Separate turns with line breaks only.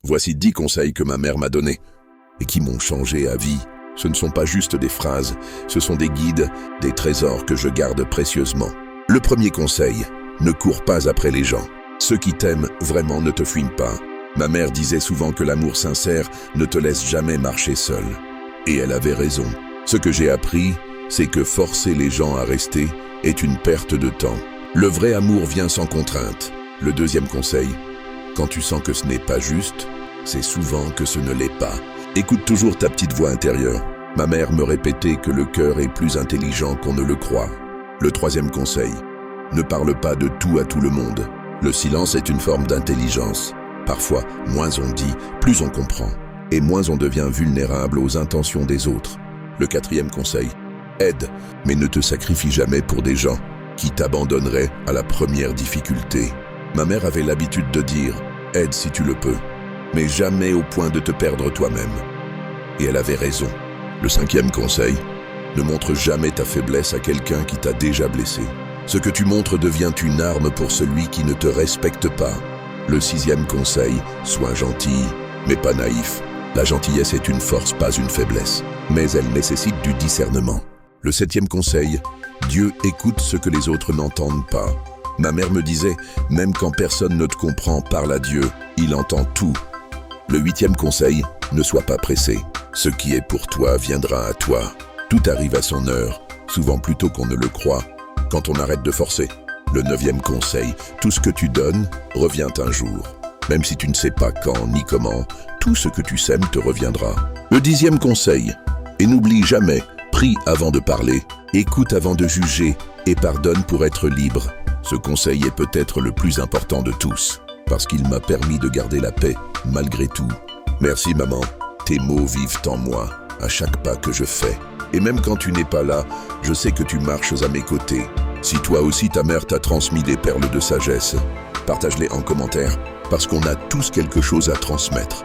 Voici 10 conseils que ma mère m'a donnés et qui m'ont changé à vie. Ce ne sont pas juste des phrases, ce sont des guides, des trésors que je garde précieusement. Le premier conseil, ne cours pas après les gens. Ceux qui t'aiment vraiment ne te fuient pas. Ma mère disait souvent que l'amour sincère ne te laisse jamais marcher seul. Et elle avait raison. Ce que j'ai appris, c'est que forcer les gens à rester est une perte de temps. Le vrai amour vient sans contrainte. Le deuxième conseil, quand tu sens que ce n'est pas juste, c'est souvent que ce ne l'est pas. Écoute toujours ta petite voix intérieure. Ma mère me répétait que le cœur est plus intelligent qu'on ne le croit. Le troisième conseil, ne parle pas de tout à tout le monde. Le silence est une forme d'intelligence. Parfois, moins on dit, plus on comprend. Et moins on devient vulnérable aux intentions des autres. Le quatrième conseil, aide, mais ne te sacrifie jamais pour des gens qui t'abandonneraient à la première difficulté. Ma mère avait l'habitude de dire, aide si tu le peux, mais jamais au point de te perdre toi-même. Et elle avait raison. Le cinquième conseil, ne montre jamais ta faiblesse à quelqu'un qui t'a déjà blessé. Ce que tu montres devient une arme pour celui qui ne te respecte pas. Le sixième conseil, sois gentil, mais pas naïf. La gentillesse est une force, pas une faiblesse, mais elle nécessite du discernement. Le septième conseil, Dieu écoute ce que les autres n'entendent pas. Ma mère me disait, même quand personne ne te comprend, parle à Dieu, il entend tout. Le huitième conseil, ne sois pas pressé. Ce qui est pour toi viendra à toi. Tout arrive à son heure, souvent plus tôt qu'on ne le croit, quand on arrête de forcer. Le neuvième conseil, tout ce que tu donnes revient un jour. Même si tu ne sais pas quand ni comment, tout ce que tu sèmes te reviendra. Le dixième conseil, et n'oublie jamais, prie avant de parler, écoute avant de juger et pardonne pour être libre. Ce conseil est peut-être le plus important de tous, parce qu'il m'a permis de garder la paix malgré tout. Merci maman, tes mots vivent en moi, à chaque pas que je fais. Et même quand tu n'es pas là, je sais que tu marches à mes côtés. Si toi aussi ta mère t'a transmis des perles de sagesse, partage-les en commentaire, parce qu'on a tous quelque chose à transmettre.